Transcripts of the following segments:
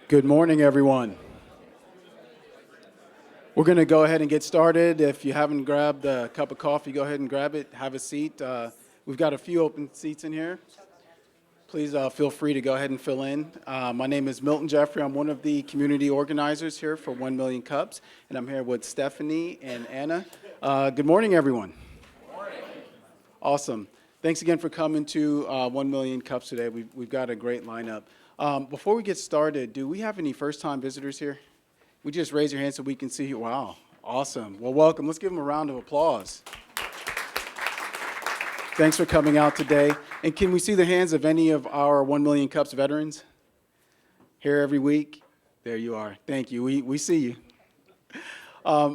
Good morning, everyone. We're going to go ahead and get started. If you haven't grabbed a cup of coffee, go ahead and grab it. Have a seat. We've got a few open seats in here. Please feel free to go ahead and fill in. My name is Milton Jeffrey. I'm one of the community organizers here for 1 Million Cups, and I'm here with Stephanie and Anna. Good morning, everyone. Good morning. Awesome. Thanks again for coming to 1 Million Cups today. We've got a great lineup. Before we get started, do we have any first-time visitors here? Would you just raise your hand so we can see you? Wow, awesome. Well, welcome. Let's give them a round of applause. Thanks for coming out today. And can we see the hands of any of our 1 Million Cups veterans here every week? There you are. Thank you. We see you.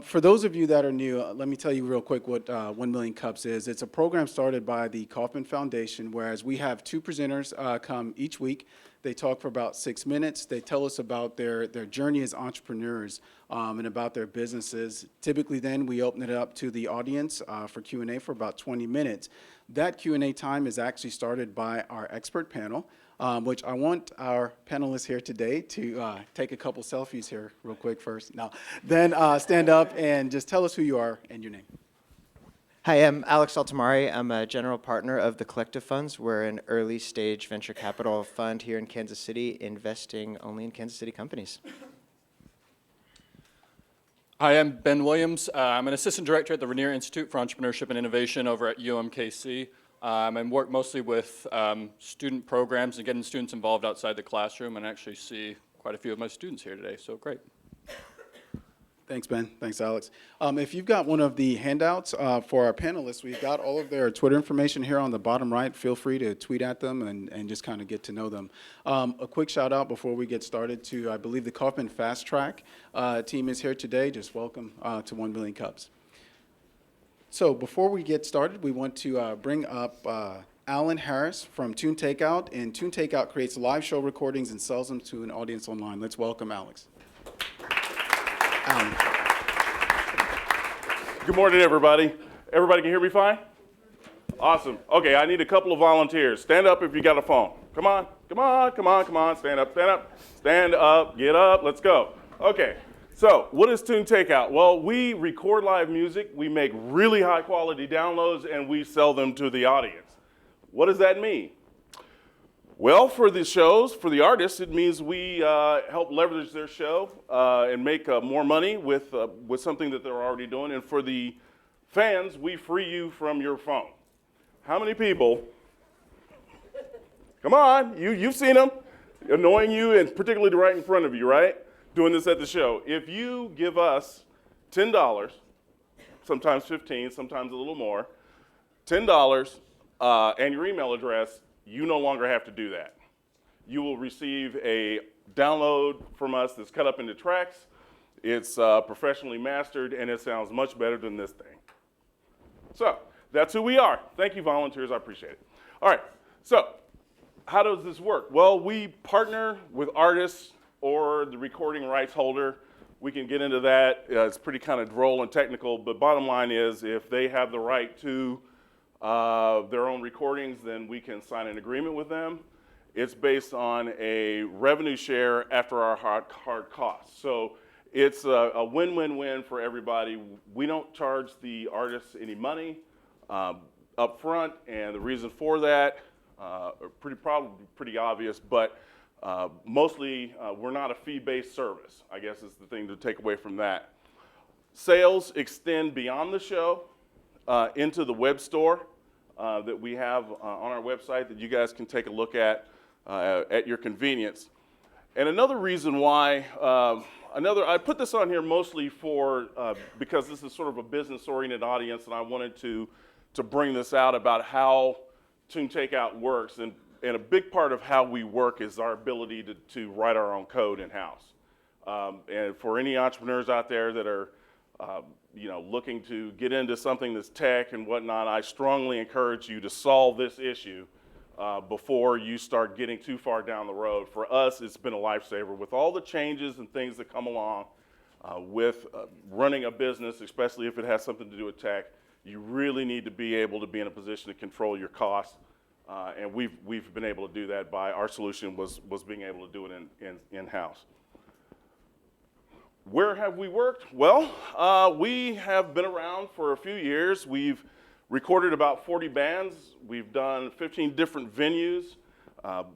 For those of you that are new, let me tell you real quick what 1 Million Cups is. It's a program started by the Kauffman Foundation, whereas we have two presenters come each week. They talk for about 6 minutes. They tell us about their journey as entrepreneurs and about their businesses. Typically then we open it up to the audience for Q&A for about 20 minutes. That Q&A time is actually started by our expert panel, which I want our panelists here today to take a couple selfies here real quick first. Now, then stand up and just tell us who you are and your name. Hi, I'm Alex Altamari. I'm a general partner of the Collective Funds. We're an early stage venture capital fund here in Kansas City, investing only in Kansas City companies. Hi, I'm Ben Williams. I'm an assistant director at the Rainier Institute for Entrepreneurship and Innovation over at UMKC. I work mostly with student programs and getting students involved outside the classroom, and actually see quite a few of my students here today, so great. Thanks, Ben. Thanks, Alex. If you've got one of the handouts for our panelists, we've got all of their Twitter information here on the bottom right. Feel free to tweet at them and just kind of get to know them. A quick shout out before we get started to, I believe, the Kauffman Fast Track team is here today. Just welcome to 1 Million Cups. So before we get started, we want to bring up Alan Harris from Tune Takeout. And Tune Takeout creates live show recordings and sells them to an audience online. Let's welcome Alex. Alan. Good morning, everybody. Everybody can hear me fine? Awesome. Okay, I need a couple of volunteers. Stand up if you got a phone. Come on, come on, come on, come on. Stand up, stand up, stand up, get up, let's go. Okay, so what is Tune Takeout? Well, we record live music, we make really high quality downloads, and we sell them to the audience. What does that mean? Well, for the shows, for the artists, it means we help leverage their show and make more money with something that they're already doing. And for the fans, we free you from your phone. How many people, come on, you've seen them, annoying you and particularly right in front of you, right? Doing this at the show. If you give us $10, sometimes $15, sometimes a little more, $10 and your email address, you no longer have to do that. You will receive a download from us that's cut up into tracks. It's professionally mastered, and it sounds much better than this thing. So that's who we are. Thank you, volunteers. I appreciate it. All right. So how does this work? Well, we partner with artists or the recording rights holder. We can get into that. It's pretty kind of droll and technical, but bottom line is if they have the right to their own recordings, then we can sign an agreement with them. It's based on a revenue share after our hard costs. So it's a win-win-win for everybody. We don't charge the artists any money up front, and the reason for that are probably pretty obvious, but mostly we're not a fee-based service, I guess is the thing to take away from that. Sales extend beyond the show into the web store that we have on our website that you guys can take a look at your convenience. And another reason why, I put this on here mostly for, because this is sort of a business-oriented audience, and I wanted to bring this out about how Tune Takeout works. And a big part of how we work is our ability to write our own code in-house. And for any entrepreneurs out there that are looking to get into something that's tech and whatnot, I strongly encourage you to solve this issue before you start getting too far down the road. For us, it's been a lifesaver. With all the changes and things that come along with running a business, especially if it has something to do with tech, you really need to be able to be in a position to control your costs And we've been able to do that by our solution was being able to do it in-house. Where have we worked? Well, we have been around for a few years. We've recorded about 40 bands. We've done 15 different venues.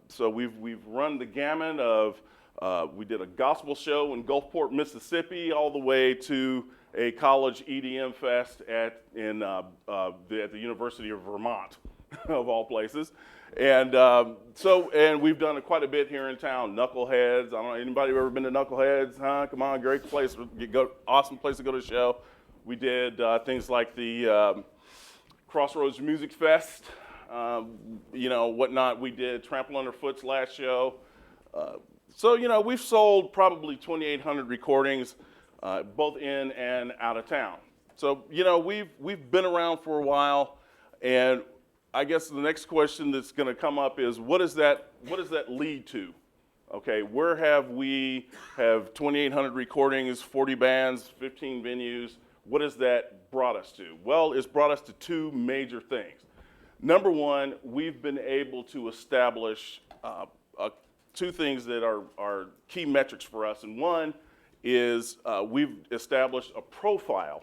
So we've run the gamut of, we did a gospel show in Gulfport, Mississippi, all the way to a college EDM fest at the University of Vermont, of all places. And and we've done quite a bit here in town. Knuckleheads, I don't know, anybody ever been to Knuckleheads? Huh? Come on, great place, awesome place to go to the show. We did things like the Crossroads Music Fest, whatnot. We did Trample Underfoot's last show. So, we've sold probably 2,800 recordings, both in and out of town. So, we've been around for a while, and I guess the next question that's going to come up is, what does that lead to? Okay, where have we 2,800 recordings, 40 bands, 15 venues? What has that brought us to? Well, it's brought us to two major things. Number one, we've been able to establish two things that are key metrics for us. And one is we've established a profile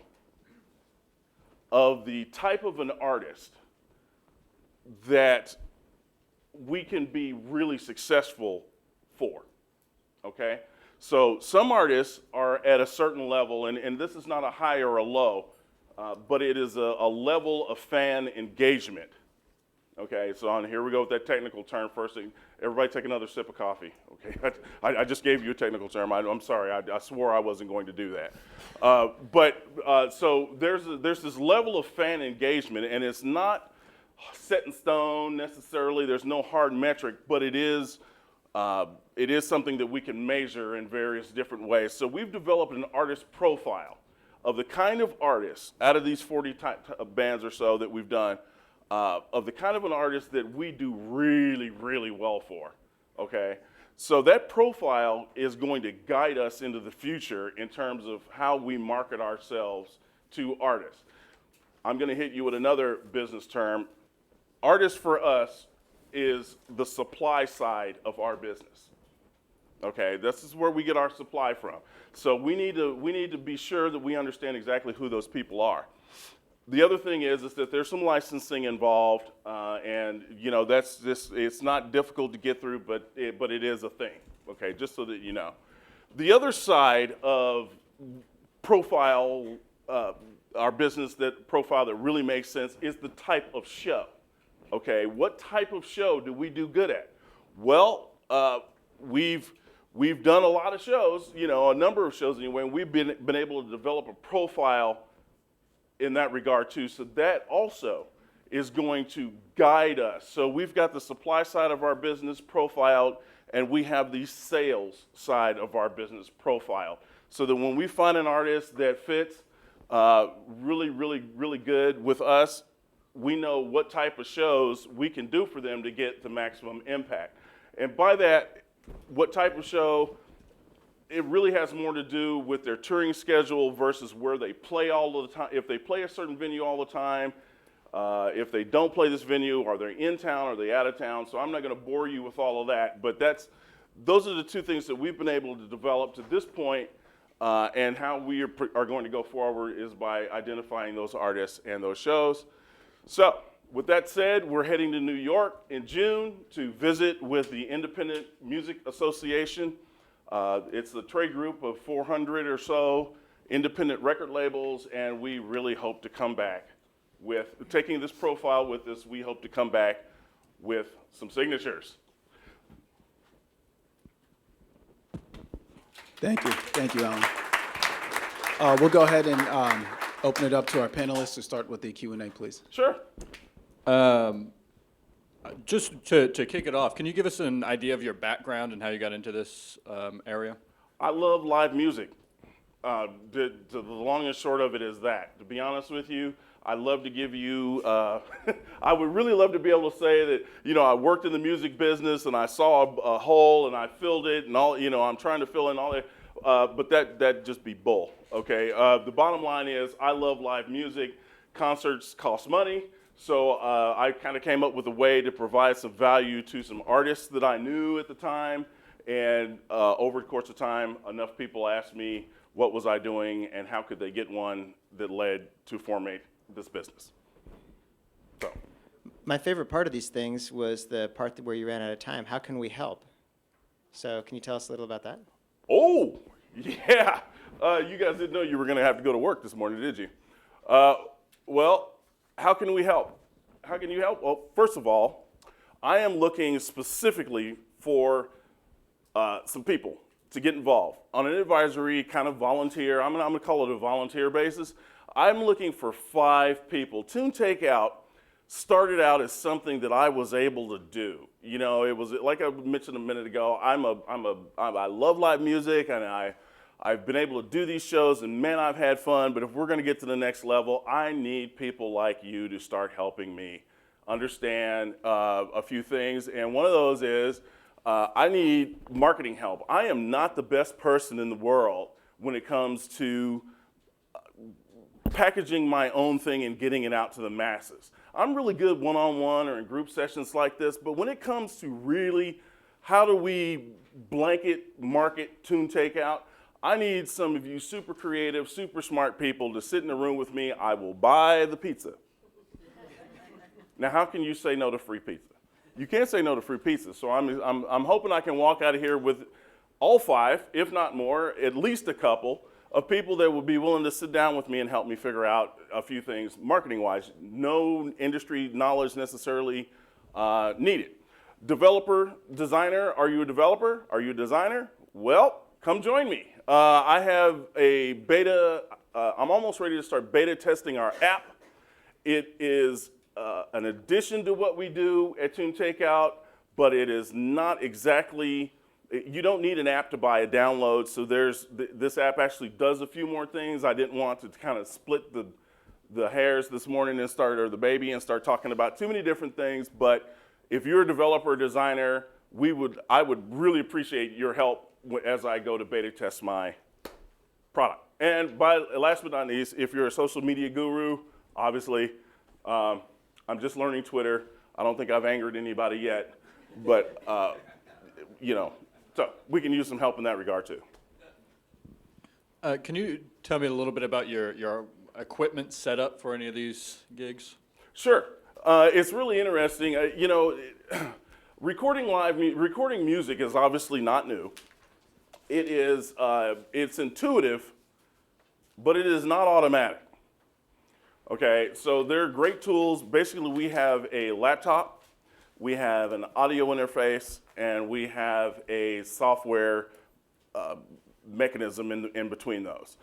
of the type of an artist that we can be really successful for, okay? So some artists are at a certain level, and this is not a high or a low, but it is a level of fan engagement, okay? So here we go with that technical term first. Everybody take another sip of coffee, okay? I just gave you a technical term. I'm sorry, I swore I wasn't going to do that. So there's this level of fan engagement, and it's not set in stone necessarily. There's no hard metric, but it is something that we can measure in various different ways. So we've developed an artist profile of the kind of artists out of these 40 bands or so that we've done, of the kind of an artist that we do really, really well for, okay? So that profile is going to guide us into the future in terms of how we market ourselves to artists. I'm going to hit you with another business term. Artists for us is the supply side of our business. Okay, this is where we get our supply from. So we need to be sure that we understand exactly who those people are. The other thing is that there's some licensing involved, and that's just, it's not difficult to get through, but it is a thing. Okay, just so that you know. The other side of profile, our business profile that really makes sense is the type of show. Okay, what type of show do we do good at? Well, we've done a lot of shows, a number of shows anyway, and we've been able to develop a profile in that regard too. So that also is going to guide us. So we've got the supply side of our business profiled, and we have the sales side of our business profiled. So that when we find an artist that fits really, really, really good with us, we know what type of shows we can do for them to get the maximum impact. And by that, what type of show, it really has more to do with their touring schedule versus where they play all of the time. If they play a certain venue all the time, if they don't play this venue, are they in town, are they out of town? So I'm not going to bore you with all of that, but those are the two things that we've been able to develop to this point, and how we are going to go forward is by identifying those artists and those shows. So, with that said, we're heading to New York in June to visit with the Independent Music Association. It's a trade group of 400 or so independent record labels, and we really hope to come back with, taking this profile with us, we hope to come back with some signatures. Thank you, Alan. We'll go ahead and open it up to our panelists to start with the Q&A, please. Sure. Just to kick it off, can you give us an idea of your background and how you got into this area? I love live music. The long and short of it is that. To be honest with you, I love to give you, I would really love to be able to say that, I worked in the music business and I saw a hole and I filled it and all, I'm trying to fill in all that, but that'd just be bull, okay? The bottom line is I love live music. Concerts cost money, So I kind of came up with a way to provide some value to some artists that I knew at the time. And over the course of time, enough people asked me what was I doing and how could they get one that led to formate this business. So. My favorite part of these things was the part where you ran out of time. How can we help? So can you tell us a little about that? Oh, yeah. You guys didn't know you were going to have to go to work this morning, did you? Well, how can we help? How can you help? Well, first of all, I am looking specifically for some people to get involved on an advisory kind of volunteer. I'm going to call it a volunteer basis. I'm looking for 5 people. Tune Takeout started out as something that I was able to do. You know, it was like I mentioned a minute ago. I love live music, and I've been able to do these shows, and man, I've had fun. But if we're going to get to the next level, I need people like you to start helping me understand a few things. And one of those is I need marketing help. I am not the best person in the world when it comes to packaging my own thing and getting it out to the masses. I'm really good one-on-one or in group sessions like this, but when it comes to really how do we blanket market Tune Takeout, I need some of you super creative, super smart people to sit in the room with me. I will buy the pizza. Now, how can you say no to free pizza? You can't say no to free pizza, so I'm hoping I can walk out of here with all 5, if not more, at least a couple, of people that would be willing to sit down with me and help me figure out a few things marketing-wise. No industry knowledge necessarily needed. Developer, designer, are you a developer? Are you a designer? Well, come join me. I have a beta, I'm almost ready to start beta testing our app. It is an addition to what we do at Tune Takeout, but it is not exactly. You don't need an app to buy a download, so this app actually does a few more things. I didn't want to kind of split the hairs this morning and or the baby and start talking about too many different things, but if you're a developer or designer, I would really appreciate your help as I go to beta test my product. And last but not least, if you're a social media guru, obviously, I'm just learning Twitter. I don't think I've angered anybody yet, but you know, so we can use some help in that regard too. Can you tell me a little bit about your equipment setup for any of these gigs? Sure. It's really interesting. You know, recording music is obviously not new. It is it's intuitive, but it is not automatic. Okay, so they're great tools. Basically, we have a laptop, we have an audio interface, and we have a software mechanism in between those.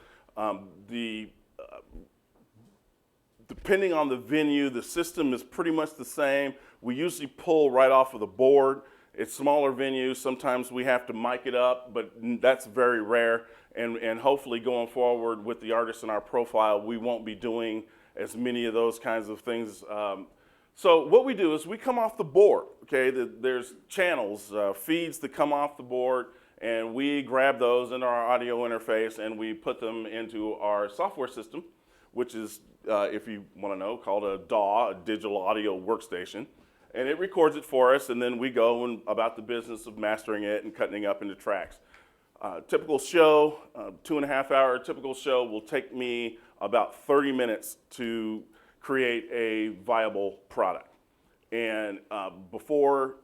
Depending on the venue, the system is pretty much the same. We usually pull right off of the board. It's smaller venues. Sometimes we have to mic it up, but that's very rare. And hopefully going forward with the artists in our profile, we won't be doing as many of those kinds of things. So what we do is we come off the board, okay? There's channels, feeds that come off the board, and we grab those in our audio interface and we put them into our software system, which is, if you want to know, called a DAW, a digital audio workstation. And it records it for us, and then we go about the business of mastering it and cutting it up into tracks. Typical show, 2.5-hour typical show will take me about 30 minutes to create a viable product. And before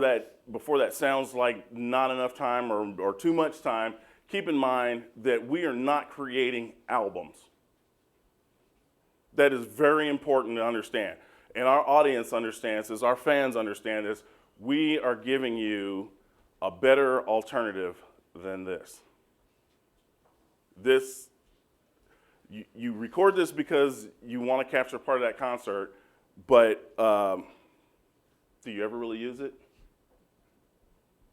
that sounds like not enough time or too much time, keep in mind that we are not creating albums. That is very important to understand. And our audience understands this, our fans understand this. We are giving you a better alternative than this. You record this because you want to capture part of that concert, but do you ever really use it?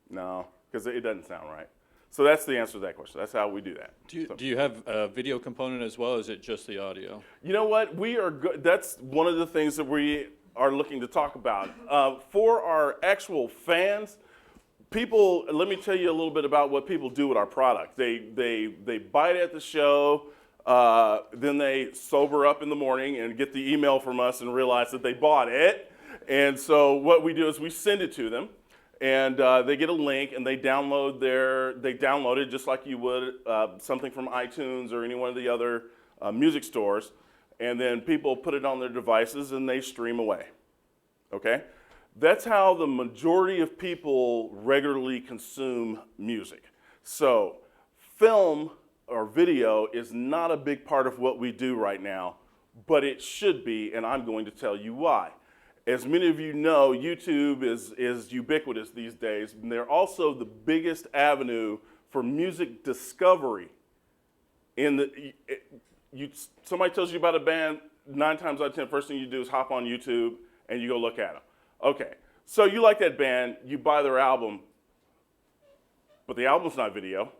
No, because it doesn't sound right. So that's the answer to that question. That's how we do that. Do you have a video component as well, or is it just the audio? You know what? That's one of the things that we are looking to talk about. For our actual fans, let me tell you a little bit about what people do with our product. They buy it at the show. Then they sober up in the morning and get the email from us and realize that they bought it. And so what we do is we send it to them, and they get a link and they download it just like you would something from iTunes or any one of the other music stores. And then people put it on their devices and they stream away. Okay? That's how the majority of people regularly consume music. So film or video is not a big part of what we do right now, but it should be, and I'm going to tell you why. As many of you know, YouTube is ubiquitous these days, and they're also the biggest avenue for music discovery. Somebody tells you about a band, 9 times out of 10, first thing you do is hop on YouTube and you go look at them. Okay, so you like that band, you buy their album, but the album's not video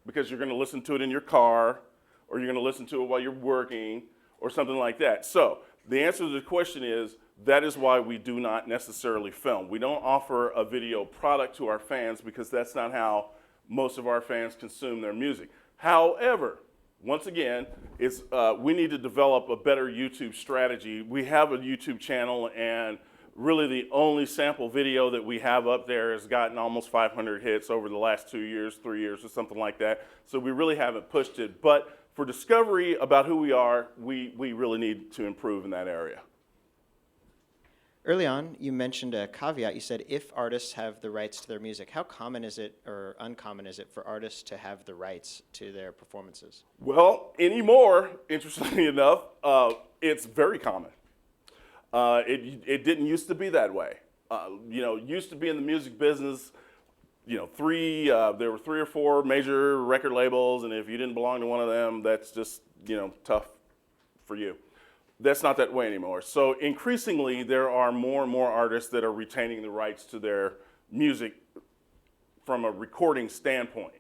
because you're going to listen to it in your car or you're going to listen to it while you're working or something like that. So the answer to the question is that is why we do not necessarily film. We don't offer a video product to our fans because that's not how most of our fans consume their music. However, once again, we need to develop a better YouTube strategy. We have a YouTube channel, and really the only sample video that we have up there has gotten almost 500 hits over the last 2 years, 3 years, or something like that. So we really haven't pushed it. But for discovery about who we are, we really need to improve in that area. Early on, you mentioned a caveat. You said if artists have the rights to their music, how common is it or uncommon is it for artists to have the rights to their performances? Well, anymore, interestingly enough, it's very common. It didn't used to be that way. Used to be in the music business, there were 3 or 4 major record labels, and if you didn't belong to one of them, that's just, tough for you. That's not that way anymore. So increasingly, there are more and more artists that are retaining the rights to their music from a recording standpoint.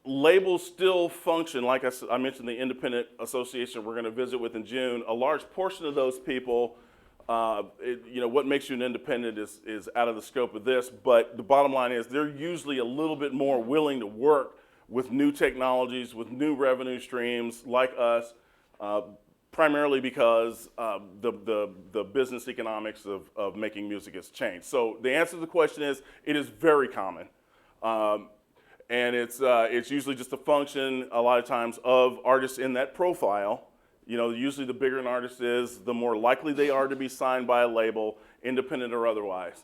Labels still function, like I mentioned, the independent association we're going to visit with in June. A large portion of those people, what makes you an independent is out of the scope of this, but the bottom line is they're usually a little bit more willing to work with new technologies, with new revenue streams like us, primarily because the business economics of making music has changed. So the answer to the question is, it is very common. And it's usually just a function, a lot of times, of artists in that profile. Usually the bigger an artist is, the more likely they are to be signed by a label, independent or otherwise.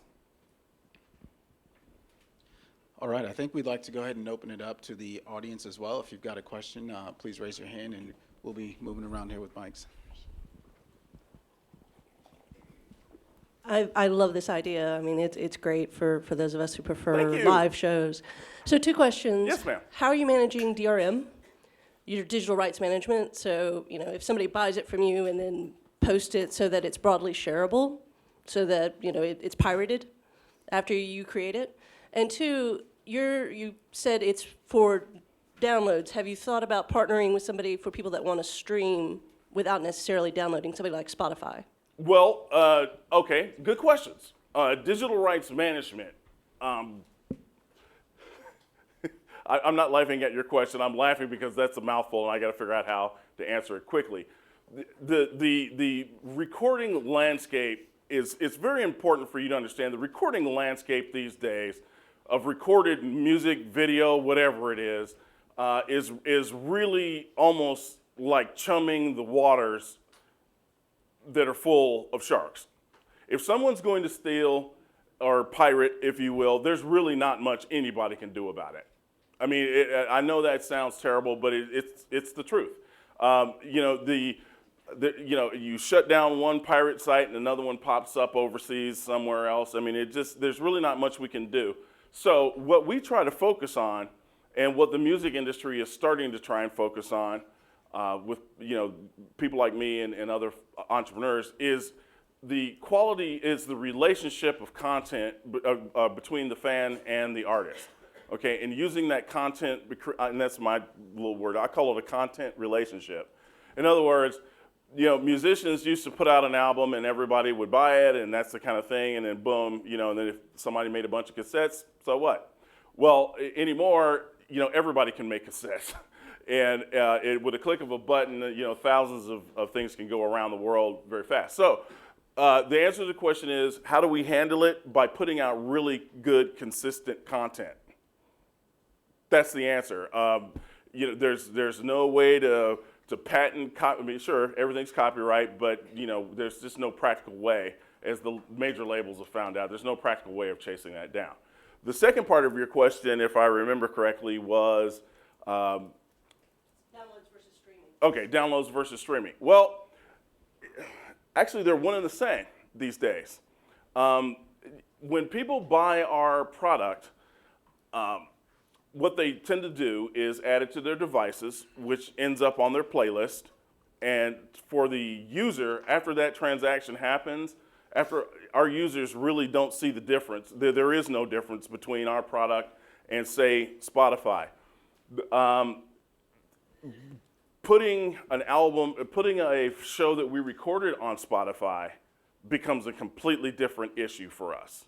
All right, I think we'd like to go ahead and open it up to the audience as well. If you've got a question, please raise your hand, and we'll be moving around here with mics. I love this idea. I mean, it's great for those of us who prefer Thank you. live shows. So 2 questions. Yes, ma'am. How are you managing DRM, your digital rights management? So, if somebody buys it from you and then posts it so that it's broadly shareable, so that, it's pirated after you create it. And 2, you said it's for downloads. Have you thought about partnering with somebody for people that want to stream without necessarily downloading, somebody like Spotify? Well, okay, good questions. Digital rights management. I'm not laughing at your question. I'm laughing because that's a mouthful, and I got to figure out how to answer it quickly. The recording landscape it's very important for you to understand. The recording landscape these days of recorded music, video, whatever it is really almost like chumming the waters that are full of sharks. If someone's going to steal or pirate, if you will, there's really not much anybody can do about it. I mean, I know that sounds terrible, but it's the truth. You shut down one pirate site and another one pops up overseas somewhere else. I mean, there's really not much we can do. So what we try to focus on, and what the music industry is starting to try and focus on, with people like me and other entrepreneurs, is the relationship of content between the fan and the artist. Okay, and using that content, and that's my little word, I call it a content relationship. In other words, musicians used to put out an album and everybody would buy it, and that's the kind of thing, and then boom, and then if somebody made a bunch of cassettes, so what? Well, anymore, everybody can make cassettes. And with a click of a button, thousands of things can go around the world very fast. So the answer to the question is, how do we handle it? By putting out really good, consistent content. That's the answer. There's no way to patent, sure, everything's copyright, but there's just no practical way, as the major labels have found out, there's no practical way of chasing that down. The second part of your question, if I remember correctly, was Downloads versus streaming. okay, downloads versus streaming. Well, actually, they're one and the same these days. When people buy our product, what they tend to do is add it to their devices, which ends up on their playlist. And for the user, after that transaction happens, after our users really don't see the difference, there is no difference between our product and, say, Spotify. Putting a show that we recorded on Spotify becomes a completely different issue for us.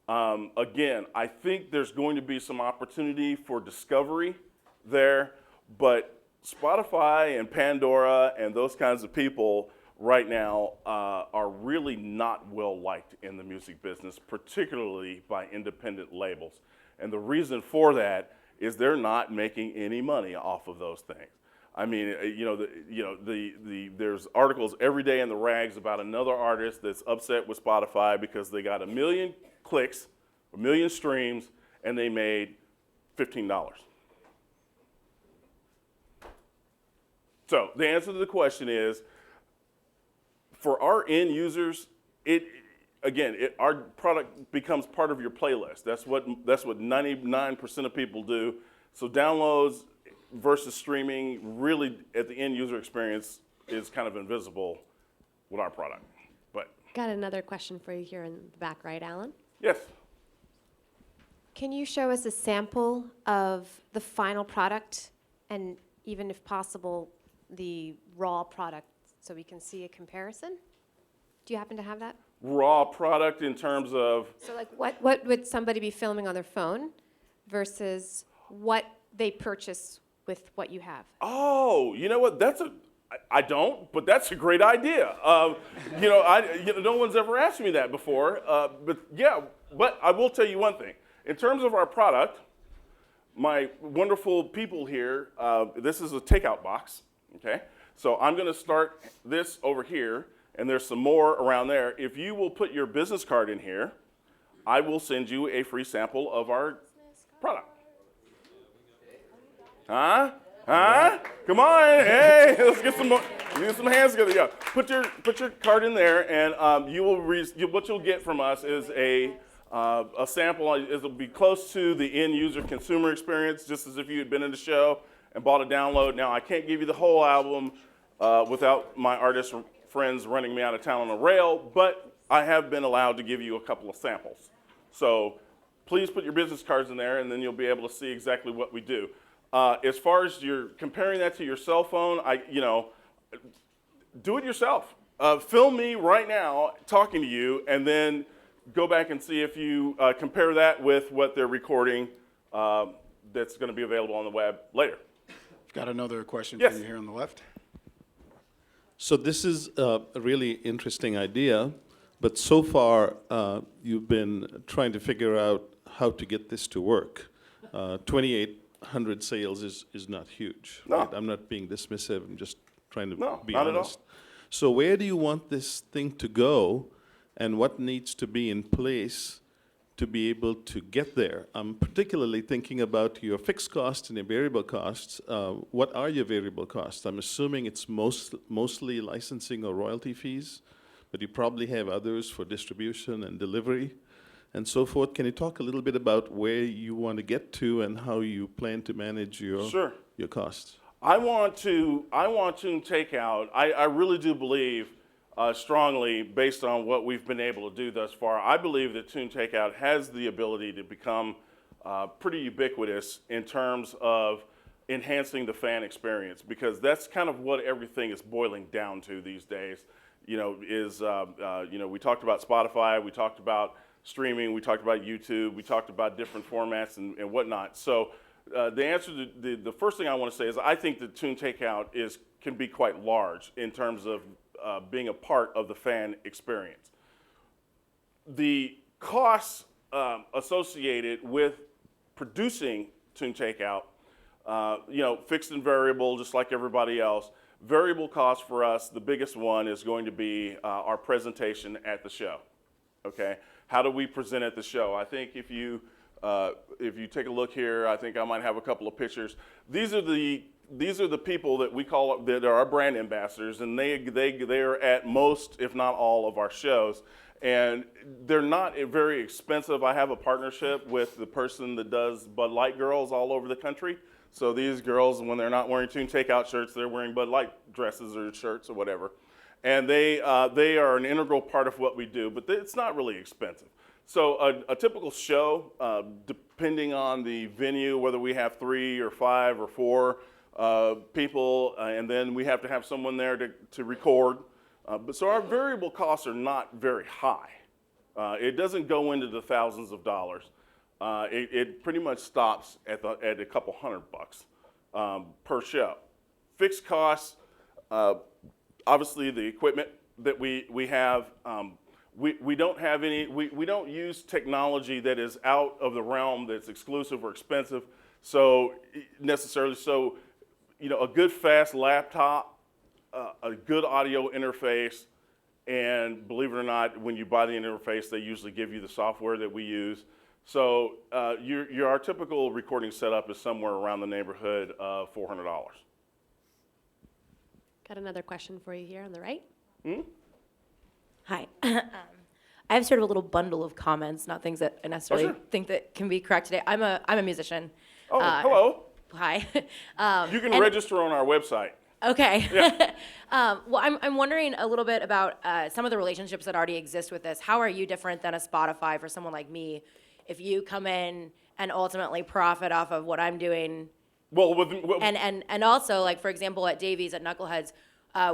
Again, I think there's going to be some opportunity for discovery there, but Spotify and Pandora and those kinds of people right now are really not well liked in the music business, particularly by independent labels. And the reason for that is they're not making any money off of those things. I mean, there's articles every day in the rags about another artist that's upset with Spotify because they got 1 million clicks, 1 million streams, and they made $15. So the answer to the question is, for our end users, our product becomes part of your playlist. That's what 99% of people do. So downloads versus streaming, really, at the end user experience, is kind of invisible with our product. But Got another question for you here in the back right, Alan. yes. Can you show us a sample of the final product and even if possible, the raw product so we can see a comparison? Do you happen to have that? Raw product in terms of, So like what would somebody be filming on their phone versus what they purchase with what you have? oh, you know what? I don't, but that's a great idea. No one's ever asked me that before. But I will tell you one thing. In terms of our product, my wonderful people here, this is a takeout box, okay? So I'm gonna start this over here, and there's some more around there. If you will put your business card in here, I will send you a free sample of our product. Huh? Come on, hey, let's get some more. Get some hands together. Yeah, put your card in there, and what you'll get from us is a sample. It'll be close to the end user consumer experience, just as if you had been in the show and bought a download. Now, I can't give you the whole album without my artist friends running me out of town on a rail, but I have been allowed to give you a couple of samples. So please put your business cards in there, and then you'll be able to see exactly what we do. As far as you're comparing that to your cell phone, do it yourself. Film me right now talking to you, and then go back and see if you compare that with what they're recording that's going to be available on the web later. Got another question Yes. for you here on the left. So this is a really interesting idea, but so far you've been trying to figure out how to get this to work. 2,800 sales is not huge. No. Right? I'm not being dismissive. I'm just trying to No, be not at all. honest. So where do you want this thing to go, and what needs to be in place to be able to get there? I'm particularly thinking about your fixed costs and your variable costs. What are your variable costs? I'm assuming it's mostly licensing or royalty fees, but you probably have others for distribution and delivery and so forth. Can you talk a little bit about where you want to get to and how you plan to manage your costs? I want to take out, I really do believe strongly, based on what we've been able to do thus far, I believe that Tune Takeout has the ability to become pretty ubiquitous in terms of enhancing the fan experience, because that's kind of what everything is boiling down to these days. We talked about Spotify, we talked about streaming, we talked about YouTube, we talked about different formats and whatnot. So the answer to the first thing I want to say is I think the tune takeout can be quite large in terms of being a part of the fan experience. The costs associated with producing tune takeout, fixed and variable, just like everybody else. Variable cost for us, the biggest one is going to be our presentation at the show. Okay, how do we present at the show? I think if you take a look here, I think I might have a couple of pictures. These are the people that we call that are our brand ambassadors, and they are at most, if not all, of our shows. And they're not very expensive. I have a partnership with the person that does Bud Light girls all over the country. So these girls, when they're not wearing tune takeout shirts, they're wearing Bud Light dresses or shirts or whatever. And they are an integral part of what we do, but it's not really expensive. So a typical show, depending on the venue, whether we have 3 or 5 or 4 people, and then we have to have someone there to record. So our variable costs are not very high. It doesn't go into the thousands of dollars. It pretty much stops at a couple $100 per show. Fixed costs, obviously the equipment that we have. We don't have any. We don't use technology that is out of the realm that's exclusive or expensive. So necessarily, a good fast laptop. A good audio interface, and believe it or not, when you buy the interface, they usually give you the software that we use. So our typical recording setup is somewhere around the neighborhood of $400. Got another question for you here on the right. Hi. I have sort of a little bundle of comments, not things that I necessarily sure. think that can be correct today. I'm a musician. Oh, hello. Hi. You can register on our website. Okay. Yeah. Well, I'm wondering a little bit about some of the relationships that already exist with this. How are you different than a Spotify for someone like me? If you come in and ultimately profit off of what I'm doing, and also, like, for example, at Davies, at Knuckleheads,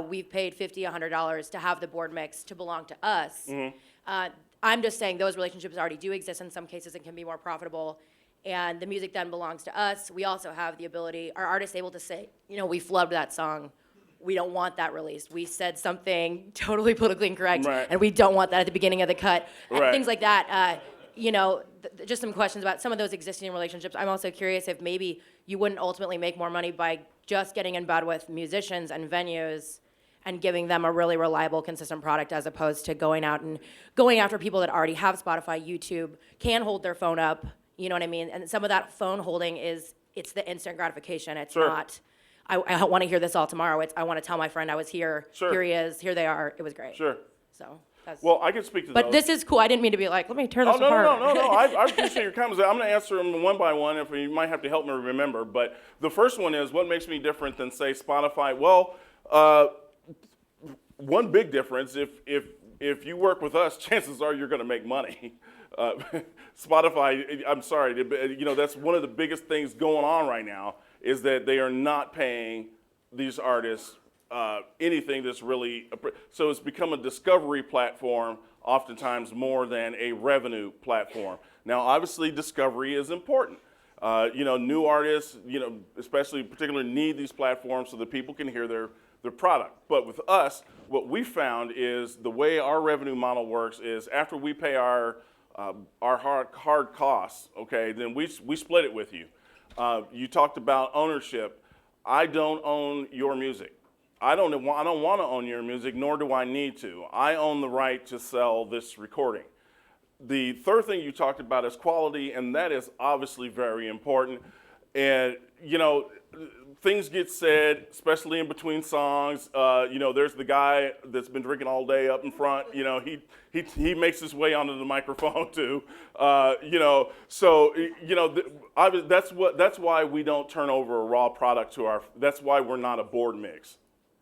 we've paid $50, $100 to have the board mix to belong to us. Mm-hmm. I'm just saying those relationships already do exist in some cases and can be more profitable. And the music then belongs to us. We also have the ability, our artists able to say, we flubbed that song. We don't want that released. We said something totally politically incorrect, right. and we don't want that at the beginning of the cut. Right. Things like that. Just some questions about some of those existing relationships. I'm also curious if maybe you wouldn't ultimately make more money by just getting in bed with musicians and venues and giving them a really reliable, consistent product, as opposed to going out and going after people that already have Spotify, YouTube, can hold their phone up. You know what I mean? And some of that phone holding it's the instant gratification. It's Sure. not, I want to hear this all tomorrow. It's, I want to tell my friend I was here. Sure. Here he is. Here they are. It was great. Sure. So that's. Well, I can speak to But those. this is cool. I didn't mean to be like, let me tear this no, apart. no. I appreciate your comments. I'm going to answer them one by one. If you might have to help me remember. But the first one is, what makes me different than, say, Spotify? Well, one big difference, if you work with us, chances are you're going to make money. Spotify, I'm sorry, that's one of the biggest things going on right now, is that they are not paying these artists anything that's really, so it's become a discovery platform oftentimes more than a revenue platform. Now, obviously, discovery is important. New artists, especially particularly, need these platforms so that people can hear their product. But with us, what we found is the way our revenue model works is after we pay our hard costs, okay, then we split it with you. You talked about ownership. I don't own your music. I don't want to own your music, nor do I need to. I own the right to sell this recording. The third thing you talked about is quality, and that is obviously very important. And, things get said, especially in between songs. There's the guy that's been drinking all day up in front. He makes his way onto the microphone too. That's why we don't turn over a raw product to that's why we're not a board mix.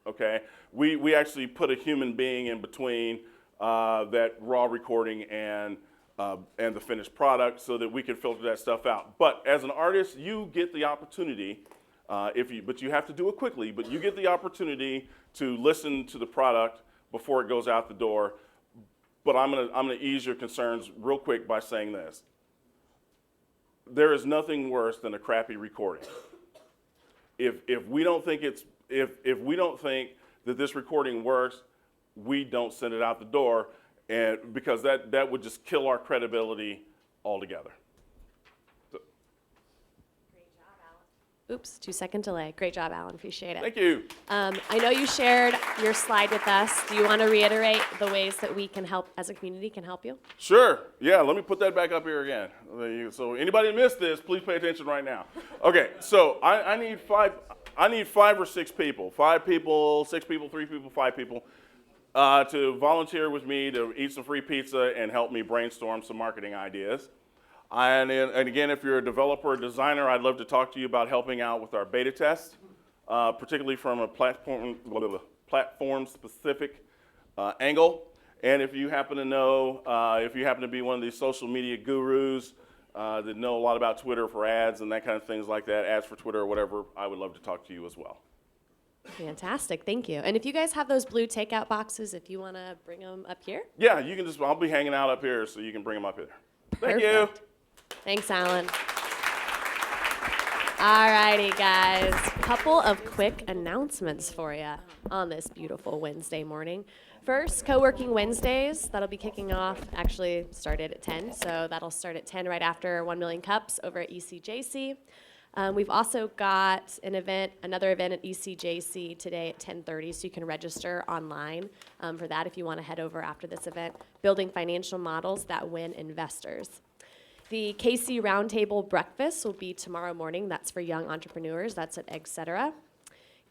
Okay, we actually put a human being in between that raw recording and the finished product, so that we can filter that stuff out. But as an artist, you get the opportunity, but you have to do it quickly. But you get the opportunity to listen to the product before it goes out the door. But I'm gonna ease your concerns real quick by saying this: there is nothing worse than a crappy recording. If we don't think if we don't think that this recording works, we don't send it out the door, and because that would just kill our credibility altogether. Oops, 2-second delay. Great job, Alan. Appreciate it. Thank you. I know you shared your slide with us. Do you want to reiterate the ways that we can help, as a community, can help you? Sure. Yeah, let me put that back up here again. So anybody that missed this, please pay attention right now. Okay, so I need 5 or 6 people. 5 people, 6 people, 3 people, 5 people to volunteer with me to eat some free pizza and help me brainstorm some marketing ideas. And again, if you're a developer or designer, I'd love to talk to you about helping out with our beta test, particularly from a platform-specific angle. And if you happen to know, if you happen to be one of these social media gurus that know a lot about Twitter for ads and that kind of things like that, ads for Twitter or whatever, I would love to talk to you as well. Fantastic. Thank you. And if you guys have those blue takeout boxes, if you want to bring them up here. Yeah, you can I'll be hanging out up here, so you can bring them up here. Thank you. Thanks, Alan. All righty, guys. Couple of quick announcements for you on this beautiful Wednesday morning. First, Co-working Wednesdays. That'll be kicking off, actually started at 10, so that'll start at 10 right after 1 Million Cups over at ECJC. We've also got another event at ECJC today at 10:30, so you can register online for that if you want to head over after this event. Building financial models that win investors. The KC Roundtable Breakfast will be tomorrow morning. That's for young entrepreneurs. That's at Etc.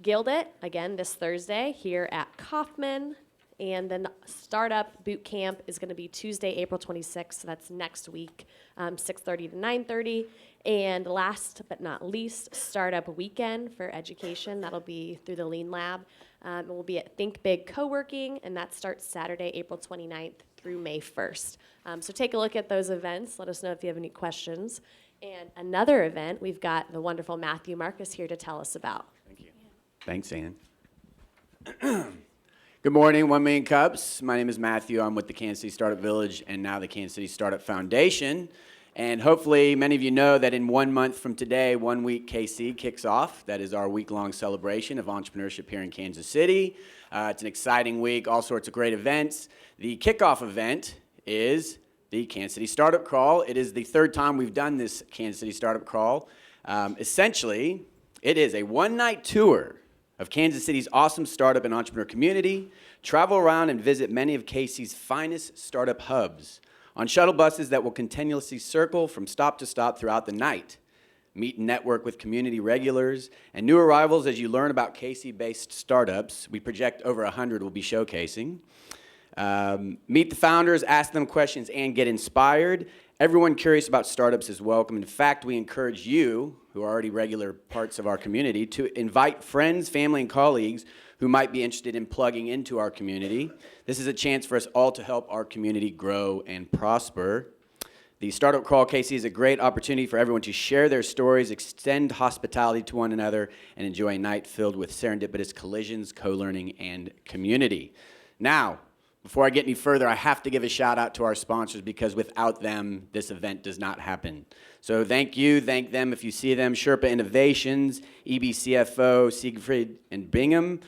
Guild It, again, this Thursday here at Kaufman. And then the Startup Boot Camp is going to be Tuesday, April 26th. So that's next week, 6:30 to 9:30. And last but not least, Startup Weekend for education. That'll be through the Lean Lab. And we'll be at Think Big Co-working, and that starts Saturday, April 29th through May 1st. So take a look at those events. Let us know if you have any questions. And another event, we've got the wonderful Matthew Marcus here to tell us about. Thank you. Thanks, Ann. Good morning, 1 Million Cups. My name is Matthew. I'm with the Kansas City Startup Village and now the Kansas City Startup Foundation. And hopefully many of you know that in 1 month from today, 1 Week KC kicks off. That is our week-long celebration of entrepreneurship here in Kansas City. It's an exciting week, all sorts of great events. The kickoff event is the Kansas City Startup Crawl. It is the 3rd time we've done this Kansas City Startup Crawl. Essentially, it is a one-night tour of Kansas City's awesome startup and entrepreneur community. Travel around and visit many of KC's finest startup hubs on shuttle buses that will continuously circle from stop to stop throughout the night. Meet and network with community regulars and new arrivals as you learn about KC-based startups. We project over 100 will be showcasing. Meet the founders, ask them questions, and get inspired. Everyone curious about startups is welcome. In fact, we encourage you, who are already regular parts of our community, to invite friends, family, and colleagues who might be interested in plugging into our community. This is a chance for us all to help our community grow and prosper. The Startup Crawl KC is a great opportunity for everyone to share their stories, extend hospitality to one another, and enjoy a night filled with serendipitous collisions, co-learning, and community. Now, before I get any further, I have to give a shout out to our sponsors because without them, this event does not happen. So thank you, thank them if you see them. Sherpa Innovations, EBCFO, Siegfried and Bingham,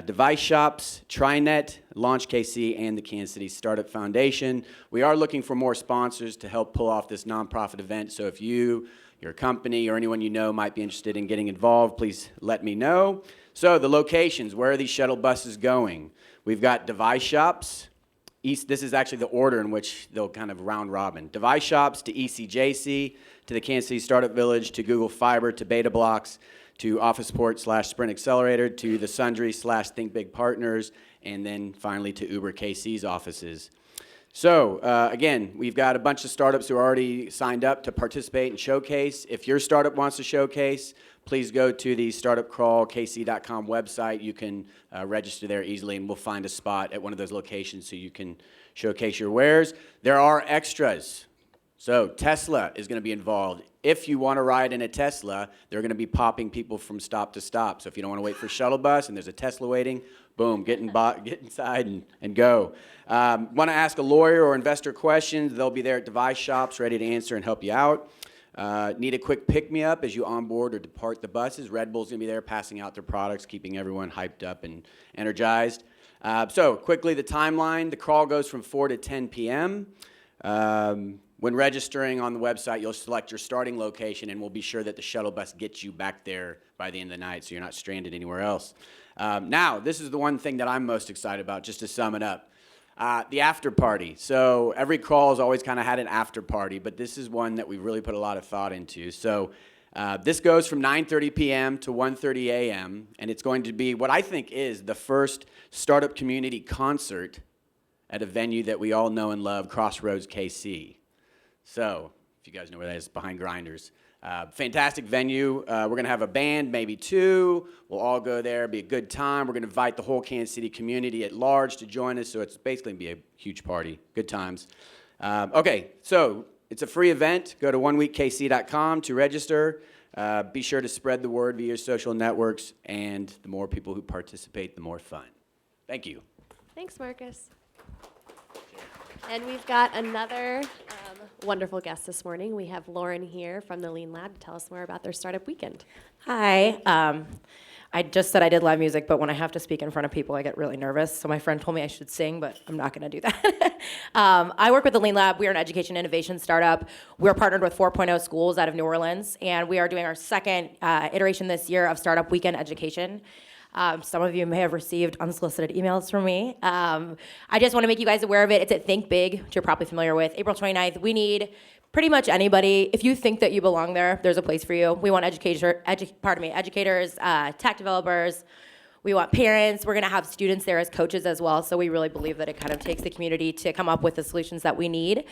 Device Shops, TriNet, Launch KC, and the Kansas City Startup Foundation. We are looking for more sponsors to help pull off this nonprofit event. So if you, your company, or anyone you know might be interested in getting involved, please let me know. So the locations, where are these shuttle buses going? We've got Device Shops. This is actually the order in which they'll kind of round robin. Device Shops to ECJC, to the Kansas City Startup Village, to Google Fiber, to Beta Blocks, to OfficePort/Sprint Accelerator, to the Sundry/Think Big Partners, and then finally to Uber KC's offices. So again, we've got a bunch of startups who are already signed up to participate and showcase. If your startup wants to showcase, please go to the startupcrawlkc.com website. You can register there easily, and we'll find a spot at one of those locations so you can showcase your wares. There are extras. So Tesla is going to be involved. If you want to ride in a Tesla, they're going to be popping people from stop to stop. So if you don't want to wait for a shuttle bus and there's a Tesla waiting, boom, get inside and go. Want to ask a lawyer or investor questions, they'll be there at Device Shops ready to answer and help you out. Need a quick pick-me-up as you onboard or depart the buses. Red Bull's going to be there passing out their products, keeping everyone hyped up and energized. So quickly, the timeline. The crawl goes from 4 to 10 p.m. When registering on the website, you'll select your starting location, and we'll be sure that the shuttle bus gets you back there by the end of the night so you're not stranded anywhere else. Now, this is the one thing that I'm most excited about, just to sum it up. The after party. So every crawl has always kind of had an after party, but this is one that we really put a lot of thought into. So this goes from 9:30 p.m. to 1:30 a.m., and it's going to be what I think is the first startup community concert at a venue that we all know and love, Crossroads KC. So, if you guys know where that is, behind Grinders. Fantastic venue. We're going to have a band, maybe two. We'll all go there. It'll be a good time. We're going to invite the whole Kansas City community at large to join us, so it's basically going to be a huge party. Good times. Okay, so it's a free event. Go to oneweekkc.com to register. Be sure to spread the word via your social networks, and the more people who participate, the more fun. Thank you. Thanks, Marcus. And we've got another wonderful guest this morning. We have Lauren here from the Lean Lab to tell us more about their startup weekend. Hi. I just said I did live music, but when I have to speak in front of people, I get really nervous. So my friend told me I should sing, but I'm not going to do that. I work with the Lean Lab. We are an education innovation startup. We're partnered with 4.0 schools out of New Orleans, and we are doing our second iteration this year of Startup Weekend Education. Some of you may have received unsolicited emails from me. I just want to make you guys aware of it. It's at Think Big, which you're probably familiar with. April 29th. We need pretty much anybody. If you think that you belong there, there's a place for you. We want educators, tech developers. We want parents. We're going to have students there as coaches as well. So we really believe that it kind of takes the community to come up with the solutions that we need.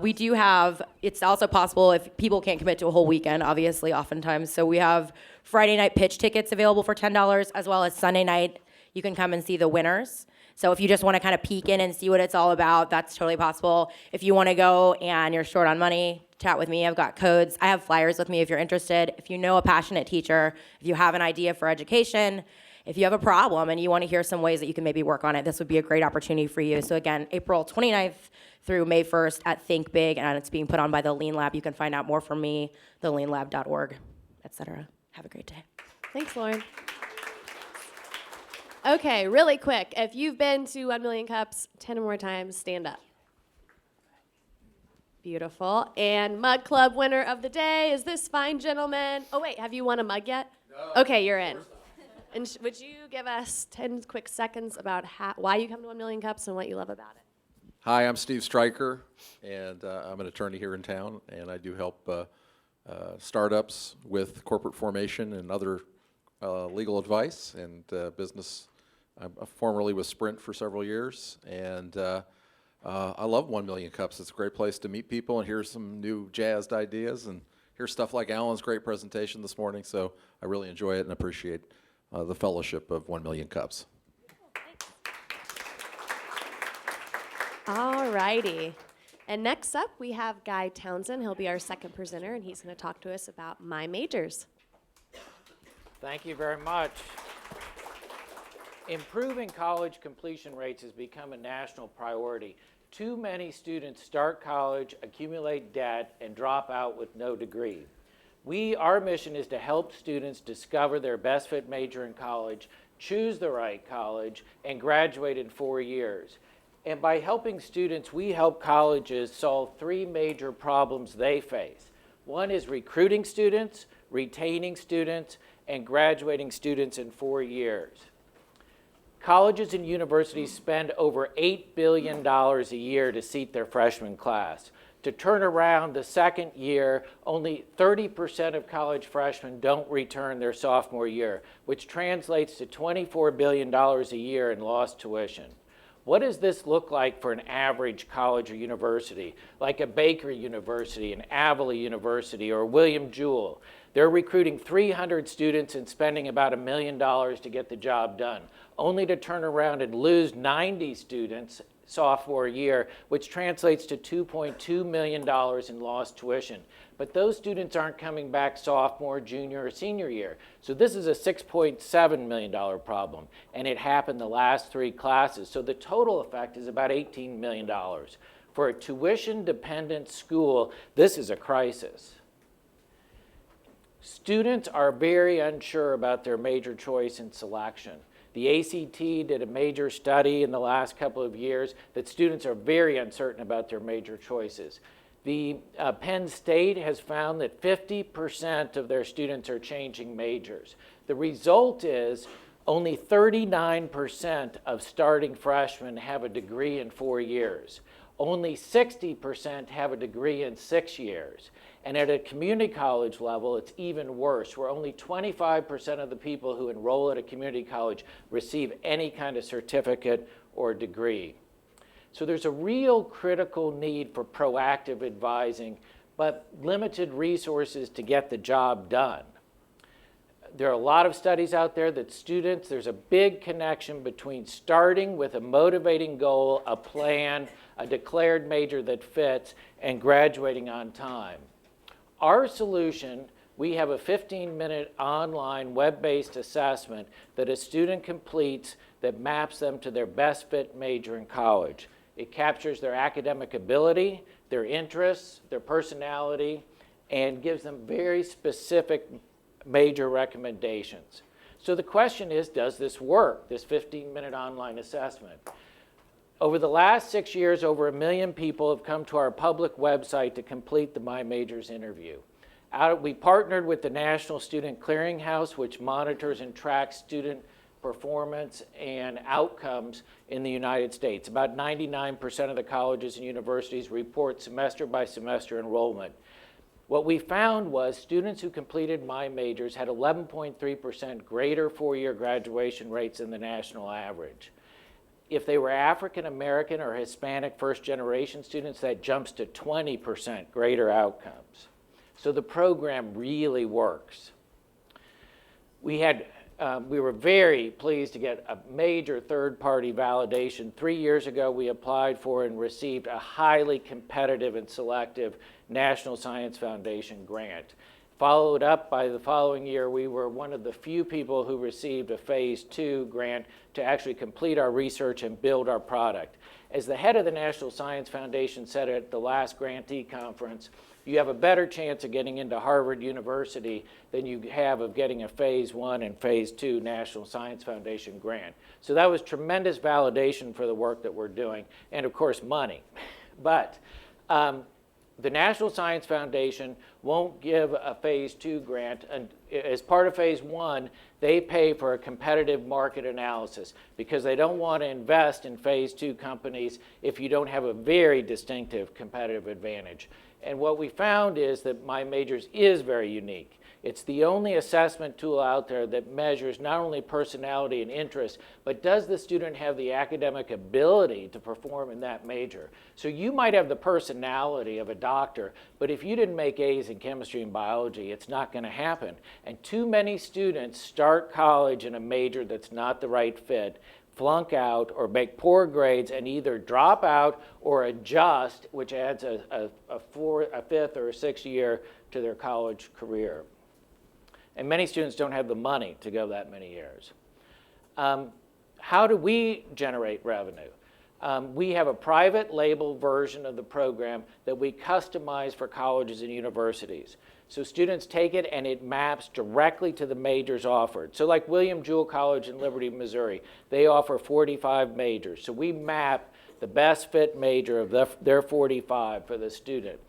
We do have, it's also possible if people can't commit to a whole weekend, obviously, oftentimes. So we have Friday night pitch tickets available for $10, as well as Sunday night. You can come and see the winners. So if you just want to kind of peek in and see what it's all about, that's totally possible. If you want to go and you're short on money, chat with me. I've got codes. I have flyers with me if you're interested. If you know a passionate teacher, if you have an idea for education, if you have a problem and you want to hear some ways that you can maybe work on it, this would be a great opportunity for you. So again, April 29th through May 1st at Think Big, and it's being put on by the Lean Lab. You can find out more from me, theleanlab.org, etc. Have a great day. Thanks, Lauren. Okay, really quick. If you've been to 1 Million Cups 10 or more times, stand up. Beautiful. And Mug Club winner of the day is this fine gentleman. Oh, wait, have you won a mug yet? No. Okay, you're in. And would you give us 10 quick seconds about why you come to 1 Million Cups and what you love about it? Hi, I'm Steve Stryker, and I'm an attorney here in town, and I do help startups with corporate formation and other legal advice and business. I'm formerly with Sprint for several years, and I love 1 Million Cups. It's a great place to meet people and hear some new jazzed ideas and hear stuff like Alan's great presentation this morning, so I really enjoy it and appreciate the fellowship of 1 Million Cups. All righty. And next up, we have Guy Townsend. He'll be our second presenter, and he's going to talk to us about My Majors. Thank you very much. Improving college completion rates has become a national priority. Too many students start college, accumulate debt, and drop out with no degree. Our mission is to help students discover their best fit major in college, choose the right college, and graduate in 4 years. And by helping students, we help colleges solve 3 major problems they face. One is recruiting students, retaining students, and graduating students in 4 years. Colleges and universities spend over $8 billion a year to seat their freshman class. To turn around the second year, only 30% of college freshmen don't return their sophomore year, which translates to $24 billion a year in lost tuition. What does this look like for an average college or university, like a Baker University, an Avila University, or William Jewell? They're recruiting 300 students and spending about $1 million to get the job done, only to turn around and lose 90 students sophomore year, which translates to $2.2 million in lost tuition. But those students aren't coming back sophomore, junior, or senior year. So this is a $6.7 million problem, and it happened the last 3 classes. So the total effect is about $18 million. For a tuition-dependent school, this is a crisis. Students are very unsure about their major choice and selection. The ACT did a major study in the last couple of years that students are very uncertain about their major choices. The Penn State has found that 50% of their students are changing majors. The result is only 39% of starting freshmen have a degree in 4 years. Only 60% have a degree in 6 years. And at a community college level, it's even worse, where only 25% of the people who enroll at a community college receive any kind of certificate or degree. So there's a real critical need for proactive advising, but limited resources to get the job done. There are a lot of studies out there that there's a big connection between starting with a motivating goal, a plan, a declared major that fits, and graduating on time. Our solution, we have a 15-minute online web-based assessment that a student completes that maps them to their best fit major in college. It captures their academic ability, their interests, their personality, and gives them very specific major recommendations. So the question is, does this work, this 15-minute online assessment? Over the last 6 years, over 1 million people have come to our public website to complete the My Majors interview. We partnered with the National Student Clearinghouse, which monitors and tracks student performance and outcomes in the United States. About 99% of the colleges and universities report semester by semester enrollment. What we found was students who completed My Majors had 11.3% greater four-year graduation rates than the national average. If they were African American or Hispanic first-generation students, that jumps to 20% greater outcomes. So the program really works. We were very pleased to get a major third-party validation. 3 years ago, we applied for and received a highly competitive and selective National Science Foundation grant. Followed up by the following year, we were one of the few people who received a phase 2 grant to actually complete our research and build our product. As the head of the National Science Foundation said at the last grantee conference, you have a better chance of getting into Harvard University than you have of getting a phase 1 and phase 2 National Science Foundation grant. So that was tremendous validation for the work that we're doing, and of course money. But the National Science Foundation won't give a phase 2 grant, and as part of phase 1, they pay for a competitive market analysis because they don't want to invest in phase 2 companies if you don't have a very distinctive competitive advantage. And what we found is that My Majors is very unique. It's the only assessment tool out there that measures not only personality and interest, but does the student have the academic ability to perform in that major? So you might have the personality of a doctor, but if you didn't make A's in chemistry and biology, it's not going to happen. And too many students start college in a major that's not the right fit, flunk out, or make poor grades and either drop out or adjust, which adds a fifth or a sixth year to their college career. And many students don't have the money to go that many years. How do we generate revenue? We have a private label version of the program that we customize for colleges and universities. So students take it and it maps directly to the majors offered. So like William Jewell College in Liberty, Missouri, they offer 45 majors. So we map the best fit major of their 45 for the student.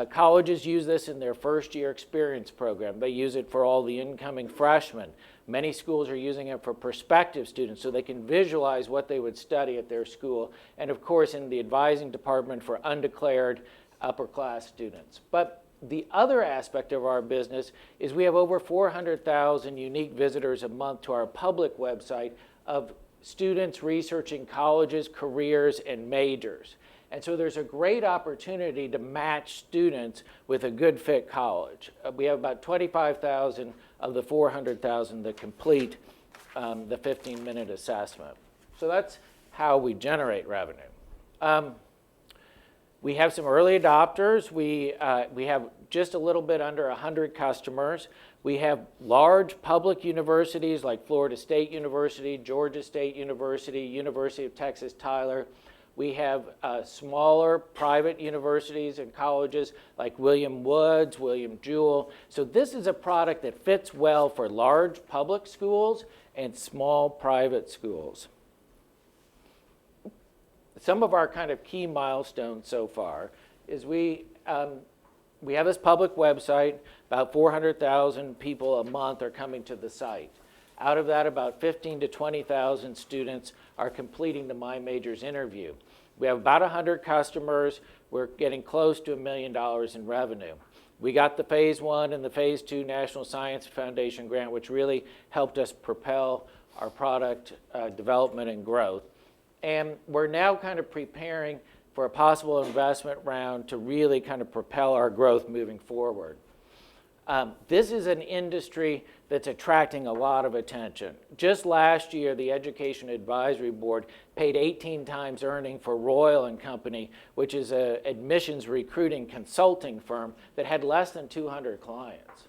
Colleges use this in their first year experience program. They use it for all the incoming freshmen. Many schools are using it for prospective students so they can visualize what they would study at their school. And of course in the advising department for undeclared upper class students. But the other aspect of our business is we have over 400,000 unique visitors a month to our public website of students researching colleges, careers, and majors. And so there's a great opportunity to match students with a good fit college. We have about 25,000 of the 400,000 that complete the 15-minute assessment. So that's how we generate revenue. We have some early adopters. We have just a little bit under 100 customers. We have large public universities like Florida State University, Georgia State University, University of Texas Tyler, We have smaller private universities and colleges like William Woods, William Jewell. So this is a product that fits well for large public schools and small private schools. Some of our kind of key milestones so far is we have this public website. About 400,000 people a month are coming to the site. Out of that, about 15 to 20,000 students are completing the My Majors interview. We have about 100 customers. We're getting close to $1 million in revenue. We got the phase 1 and the phase 2 National Science Foundation grant, which really helped us propel our product development and growth. And we're now kind of preparing for a possible investment round to really kind of propel our growth moving forward. This is an industry that's attracting a lot of attention. Just last year, the Education Advisory Board paid 18 times earning for Royal & Company, which is an admissions recruiting consulting firm that had less than 200 clients.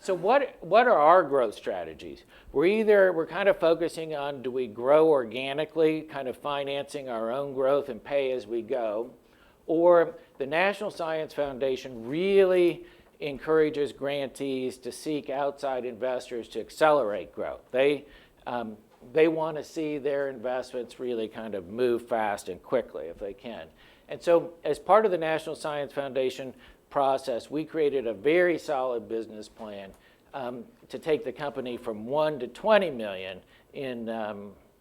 So what are our growth strategies? We're kind of focusing on, do we grow organically, kind of financing our own growth and pay as we go? Or the National Science Foundation really encourages grantees to seek outside investors to accelerate growth. They want to see their investments really kind of move fast and quickly if they can. And so as part of the National Science Foundation process, we created a very solid business plan to take the company from 1 to 20 million in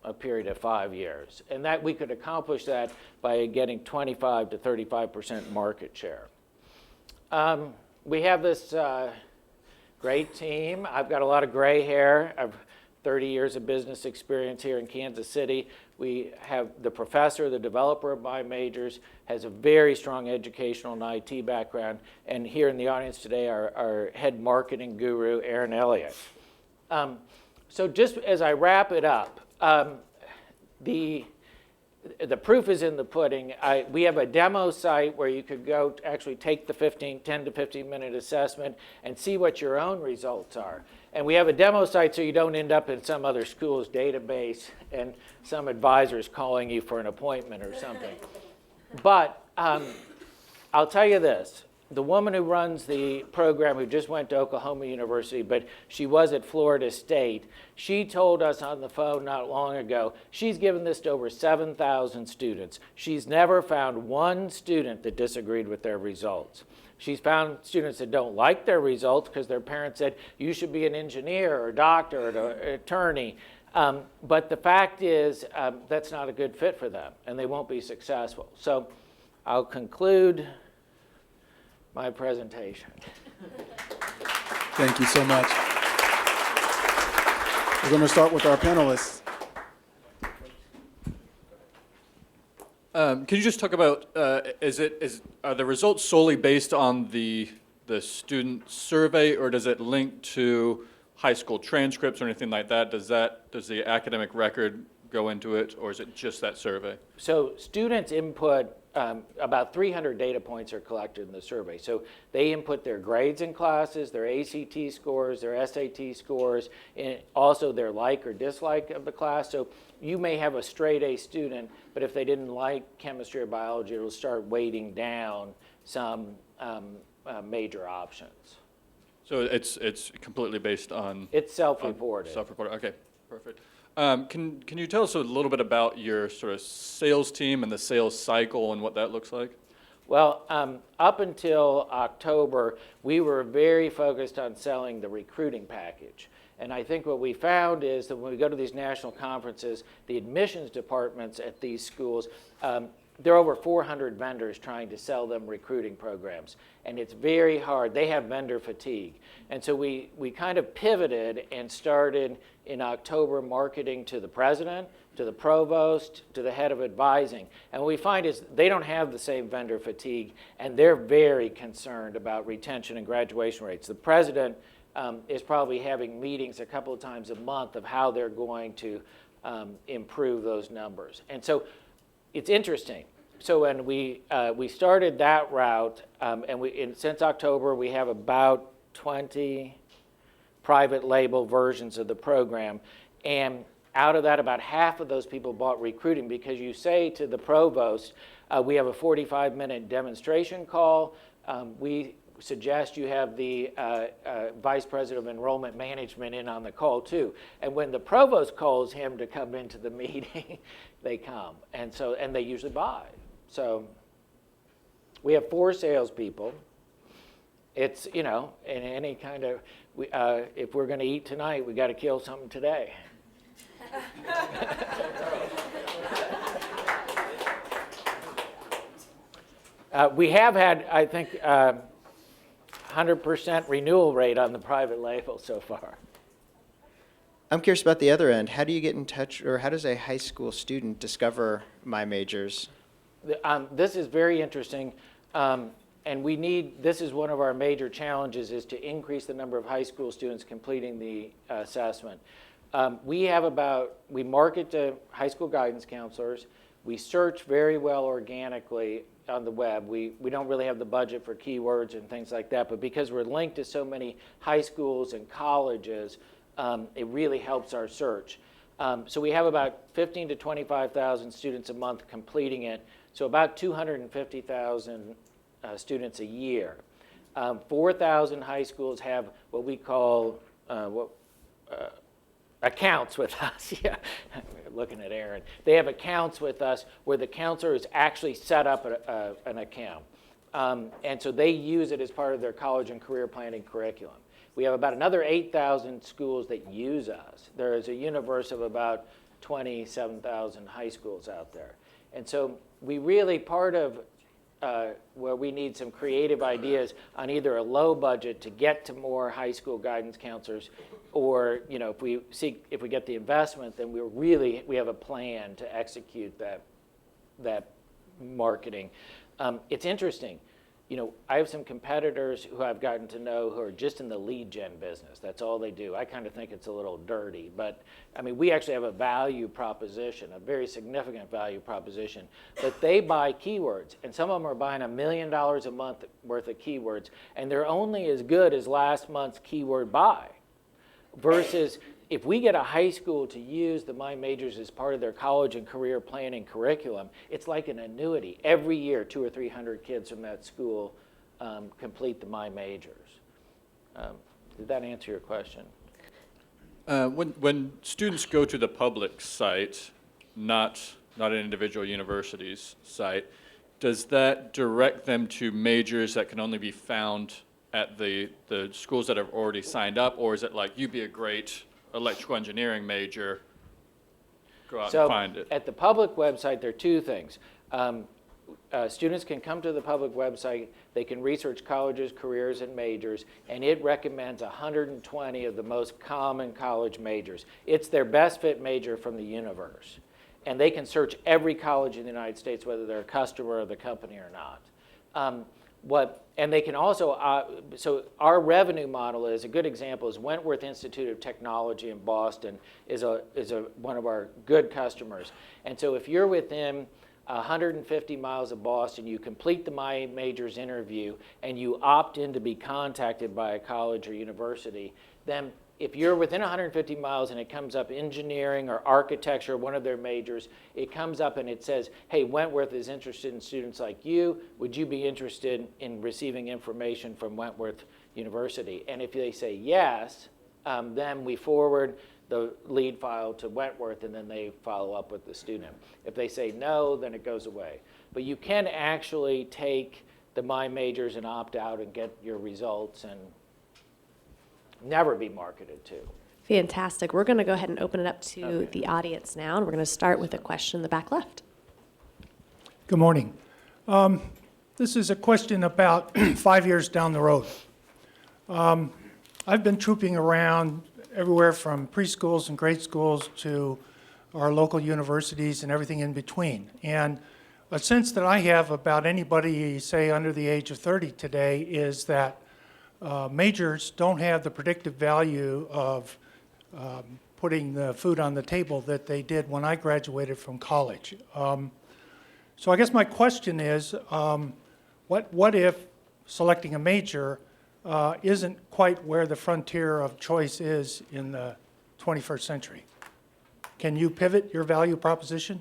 a period of 5 years. And that we could accomplish that by getting 25 to 35% market share. We have this great team. I've got a lot of gray hair. I've 30 years of business experience here in Kansas City. We have the professor, the developer of My Majors, has a very strong educational and IT background. And here in the audience today, our head marketing guru, Aaron Elliott. So just as I wrap it up, the proof is in the pudding. We have a demo site where you could go actually take the 10 to 15 minute assessment and see what your own results are. And we have a demo site so you don't end up in some other school's database and some advisor's calling you for an appointment or something. But I'll tell you this. The woman who runs the program, who just went to Oklahoma University, but she was at Florida State, she told us on the phone not long ago, she's given this to over 7,000 students. She's never found one student that disagreed with their results. She's found students that don't like their results because their parents said, you should be an engineer or a doctor or an attorney. But the fact is, that's not a good fit for them, and they won't be successful. So I'll conclude my presentation. Thank you so much. We're going to start with our panelists. Can you just talk about, are the results solely based on the student survey, or does it link to high school transcripts or anything like that? Does the academic record go into it, or is it just that survey? So students input, about 300 data points are collected in the survey. So they input their grades in classes, their ACT scores, their SAT scores, and also their like or dislike of the class. So you may have a straight A student, but if they didn't like chemistry or biology, it'll start weighting down some major options. So it's completely based on... It's self-reported. Self-reported, okay, perfect. Can you tell us a little bit about your sort of sales team and the sales cycle and what that looks like? Well, up until October, we were very focused on selling the recruiting package. And I think what we found is that when we go to these national conferences, the admissions departments at these schools, there are over 400 vendors trying to sell them recruiting programs. And it's very hard. They have vendor fatigue. And so we kind of pivoted and started in October marketing to the president, to the provost, to the head of advising. And what we find is they don't have the same vendor fatigue, and they're very concerned about retention and graduation rates. The president is probably having meetings a couple of times a month of how they're going to improve those numbers. And so it's interesting. So when we started that route, and since October, we have about 20 private label versions of the program. And Out of that, about half of those people bought recruiting because you say to the provost, we have a 45-minute demonstration call. We suggest you have the vice president of enrollment management in on the call too. And when the provost calls him to come into the meeting, they come. And they usually buy. So we have 4 salespeople. It's, in any kind of, if we're going to eat tonight, we got to kill something today. We have had, I think, 100% renewal rate on the private label so far. I'm curious about the other end. How do you get in touch, or how does a high school student discover My Majors? This is very interesting, and this is one of our major challenges, is to increase the number of high school students completing the assessment. We market to high school guidance counselors. We search very well organically on the web. We don't really have the budget for keywords and things like that, but because we're linked to so many high schools and colleges, it really helps our search. So we have about 15 to 25,000 students a month completing it, so about 250,000 students a year. 4,000 high schools have what we call accounts with us. Yeah, looking at Aaron. They have accounts with us where the counselor has actually set up an account. And so they use it as part of their college and career planning curriculum. We have about another 8,000 schools that use us. There is a universe of about 27,000 high schools out there. And so we really, part of where we need some creative ideas on either a low budget to get to more high school guidance counselors, or if we get the investment, then we have a plan to execute that marketing. It's interesting. I have some competitors who I've gotten to know who are just in the lead gen business. That's all they do. I kind of think it's a little dirty, but we actually have a value proposition, a very significant value proposition. But they buy keywords, and some of them are buying $1 million a month worth of keywords, and they're only as good as last month's keyword buy. Versus if we get a high school to use the My Majors as part of their college and career planning curriculum, it's like an annuity. Every year, 200 or 300 kids from that school complete the My Majors. Did that answer your question? When students go to the public site, not an individual university's site, does that direct them to majors that can only be found at the schools that have already signed up, or is it like, you'd be a great electrical engineering major, go out and find it? At the public website, there are 2 things. Students can come to the public website, they can research colleges, careers, and majors, and it recommends 120 of the most common college majors. It's their best fit major from the universe. And they can search every college in the United States, whether they're a customer of the company or not. And they can also, so our revenue model is, a good example is Wentworth Institute of Technology in Boston is one of our good customers. And so if you're within 150 miles of Boston, you complete the My Majors interview, and you opt in to be contacted by a college or university, then if you're within 150 miles and it comes up engineering or architecture, one of their majors, it comes up and it says, hey, Wentworth is interested in students like you. Would you be interested in receiving information from Wentworth University? And if they say yes, then we forward the lead file to Wentworth, and then they follow up with the student. If they say no, then it goes away. But you can actually take the My Majors and opt out and get your results and never be marketed to. Fantastic. We're going to go ahead and open it up to the audience now, and we're going to start with a question in the back left. Good morning. This is a question about 5 years down the road. I've been trooping around everywhere from preschools and grade schools to our local universities and everything in between. And a sense that I have about anybody, say, under the age of 30 today is that majors don't have the predictive value of putting the food on the table that they did when I graduated from college. So I guess my question is, what if selecting a major isn't quite where the frontier of choice is in the 21st century? Can you pivot your value proposition?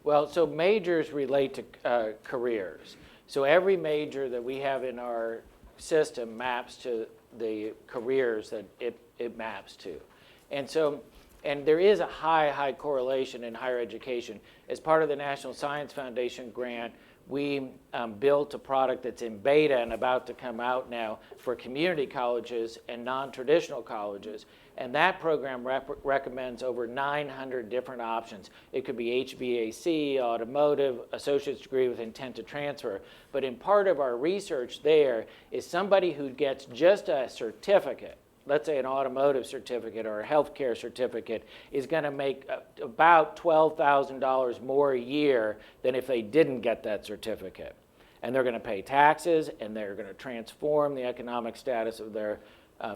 Well, so majors relate to careers. So every major that we have in our system maps to the careers that it maps to. And so, and there is a high correlation in higher education. As part of the National Science Foundation grant, we built a product that's in beta and about to come out now for community colleges and non-traditional colleges. And that program recommends over 900 different options. It could be HVAC, automotive, associate's degree with intent to transfer. But in part of our research there is somebody who gets just a certificate, let's say an automotive certificate or a healthcare certificate, is going to make about $12,000 more a year than if they didn't get that certificate. And they're going to pay taxes, and they're going to transform the economic status of their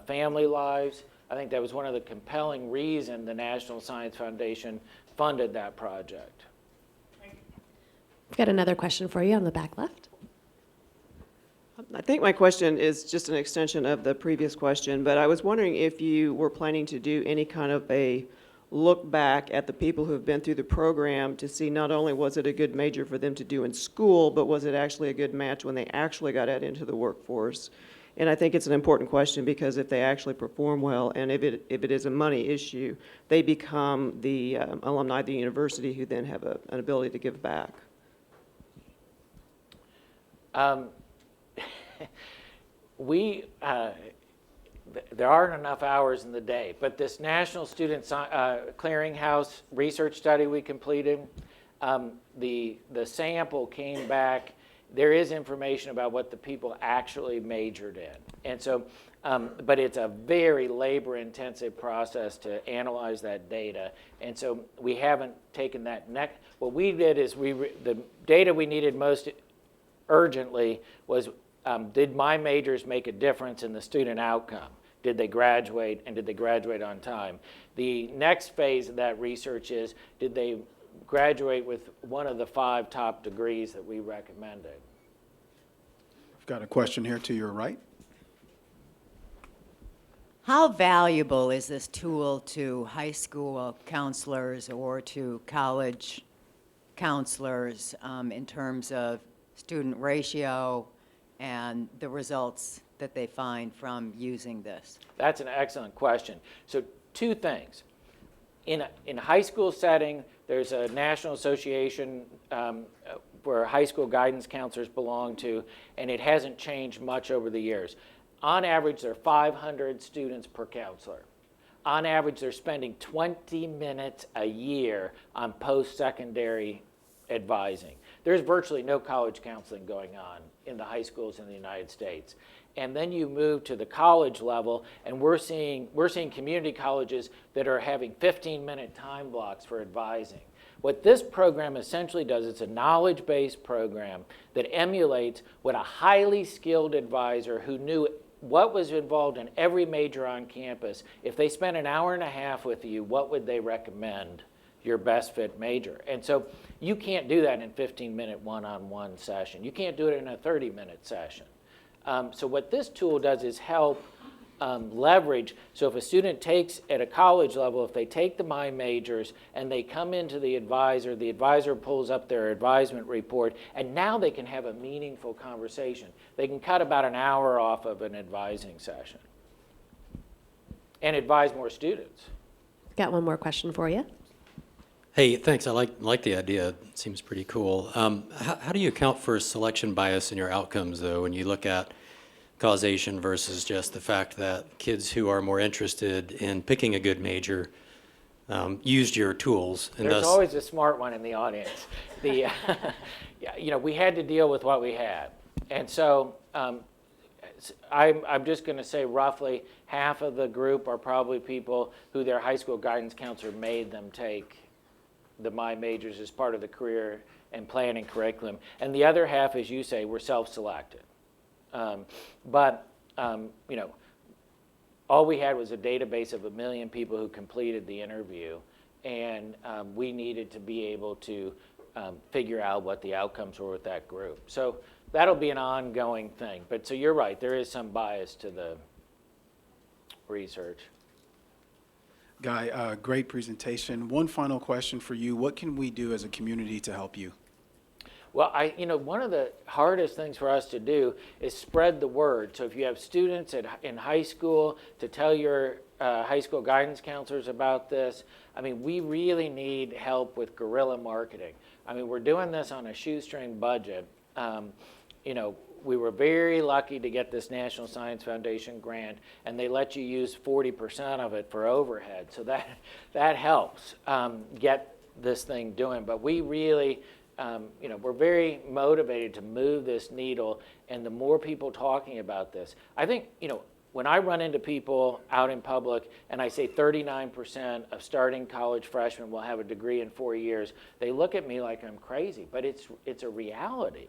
family lives. I think that was one of the compelling reasons the National Science Foundation funded that project. We've got another question for you on the back left. I think my question is just an extension of the previous question, but I was wondering if you were planning to do any kind of a look back at the people who have been through the program to see not only was it a good major for them to do in school, but was it actually a good match when they actually got out into the workforce? And I think it's an important question because if they actually perform well, and if it is a money issue, they become the alumni of the university who then have an ability to give back. There aren't enough hours in the day, but this National Student Clearinghouse research study we completed, the sample came back. There is information about what the people actually majored in. And so, but it's a very labor-intensive process to analyze that data. And so we haven't taken that next. What we did is the data we needed most urgently was, did my majors make a difference in the student outcome? Did they graduate, and did they graduate on time? The next phase of that research is, did they graduate with one of the 5 top degrees that we recommended? I've got a question here to your right. How valuable is this tool to high school counselors or to college counselors in terms of student ratio and the results that they find from using this? That's an excellent question. So 2 things. In a high school setting, there's a national association where high school guidance counselors belong to, and it hasn't changed much over the years. On average, there are 500 students per counselor. On average, they're spending 20 minutes a year on post-secondary advising. There's virtually no college counseling going on in the high schools in the United States. And then you move to the college level, and we're seeing community colleges that are having 15-minute time blocks for advising. What this program essentially does, it's a knowledge-based program that emulates what a highly skilled advisor who knew what was involved in every major on campus, if they spent an hour and a half with you, what would they recommend your best fit major? And so you can't do that in a 15-minute one-on-one session. You can't do it in a 30-minute session. So what this tool does is help leverage. So if a student takes at a college level, if they take the My Majors and they come into the advisor pulls up their advisement report, and now they can have a meaningful conversation. They can cut about an hour off of an advising session and advise more students. Got one more question for you. Hey, thanks. I like the idea. It seems pretty cool. How do you account for selection bias in your outcomes, though, when you look at causation versus just the fact that kids who are more interested in picking a good major used your tools? And There's thus always a smart one in the audience. We had to deal with what we had. And so I'm just going to say roughly half of the group are probably people who their high school guidance counselor made them take the My Majors as part of the career and planning curriculum. And the other half, as you say, were self-selected. But all we had was a database of 1 million people who completed the interview, and we needed to be able to figure out what the outcomes were with that group. So that'll be an ongoing thing. But so you're right, there is some bias to the research. Guy, great presentation. One final question for you. What can we do as a community to help you? Well, one of the hardest things for us to do is spread the word. So if you have students in high school, to tell your high school guidance counselors about this. I mean, we really need help with guerrilla marketing. I mean, we're doing this on a shoestring budget. We were very lucky to get this National Science Foundation grant, and they let you use 40% of it for overhead. So that helps get this thing doing. But we really, we're very motivated to move this needle, and the more people talking about this, I think, when I run into people out in public and I say 39% of starting college freshmen will have a degree in 4 years, they look at me like I'm crazy, but it's a reality.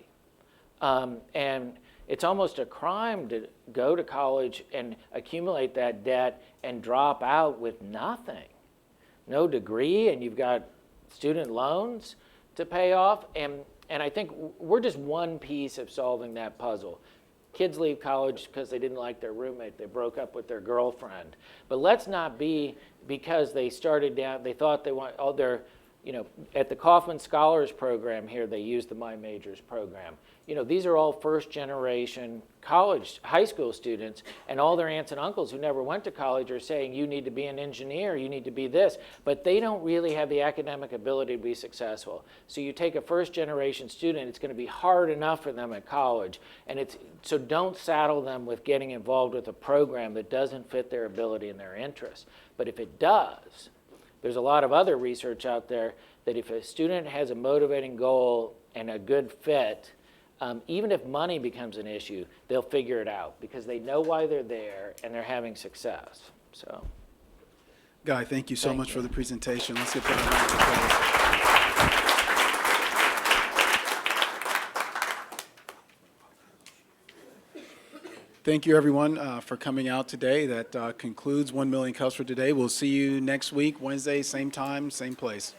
And it's almost a crime to go to college and accumulate that debt and drop out with nothing. No degree, and you've got student loans to pay off. And I think we're just one piece of solving that puzzle. Kids leave college because they didn't like their roommate. They broke up with their girlfriend. But let's not be because they started down, they thought they want, at the Kauffman Scholars Program here, they use the My Majors program. These are all first generation high school students, and all their aunts and uncles who never went to college are saying, you need to be an engineer, you need to be this, but they don't really have the academic ability to be successful. So you take a first generation student, it's going to be hard enough for them at college, so don't saddle them with getting involved with a program that doesn't fit their ability and their interests. But if it does, there's a lot of other research out there that if a student has a motivating goal and a good fit, even if money becomes an issue, they'll figure it out because they know why they're there and they're having success. So, Guy, thank you so much for the presentation. Let's get that applause. Thank you, everyone, for coming out today. That concludes 1 Million Cups for today. We'll see you next week, Wednesday, same time, same place.